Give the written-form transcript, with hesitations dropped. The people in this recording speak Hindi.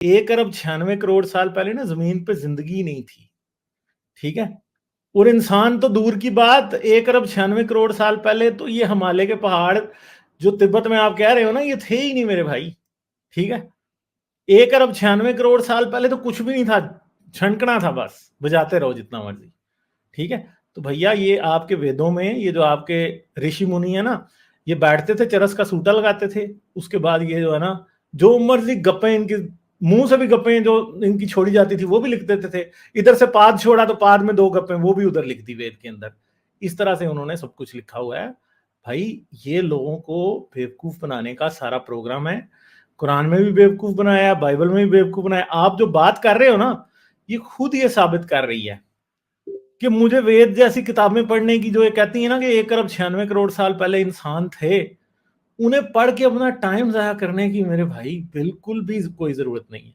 1 अरब 96 करोड़ साल पहले ना ज़मीन पे ज़िंदगी नहीं थी, ठीक है? और इंसान तो दूर की बात, 1 अरब 96 करोड़ साल पहले तो ये हिमालय के पहाड़ जो तिब्बत में आप कह रहे हो ना, ये थे ही नहीं मेरे भाई, ठीक है? 1 अरब 96 करोड़ साल पहले तो कुछ भी नहीं था, छनकना था बस, बजाते रहो जितना मर्ज़ी, ठीक है? तो भैया ये आपके वेदों में ये जो आपके ऋषि मुनि है ना, ये बैठते थे, चरस का सूटा लगाते थे, उसके बाद ये जो है ना, जो मर्ज़ी गप्पें इनकी मुँह से भी गप्पें जो इनकी छोड़ी जाती थी, वो भी लिख देते थे। इधर से पाद छोड़ा तो पाद में 2 गप्पें, वो भी उधर लिख दी वेद के अंदर। इस तरह से उन्होंने सब कुछ लिखा हुआ है। भाई ये लोगों को बेवकूफ़ बनाने का सारा प्रोग्राम है। कुरान में भी बेवकूफ़ बनाया, बाइबल में भी बेवकूफ़ बनाया। आप जो बात कर रहे हो ना, ये खुद ये साबित कर रही है कि मुझे वेद जैसी किताबें पढ़ने की जो ये कहती है ना कि 1 अरब 96 करोड़ साल पहले इंसान थे, उन्हें पढ़ के अपना टाइम ज़ाया करने की मेरे भाई बिल्कुल भी कोई ज़रूरत नहीं है।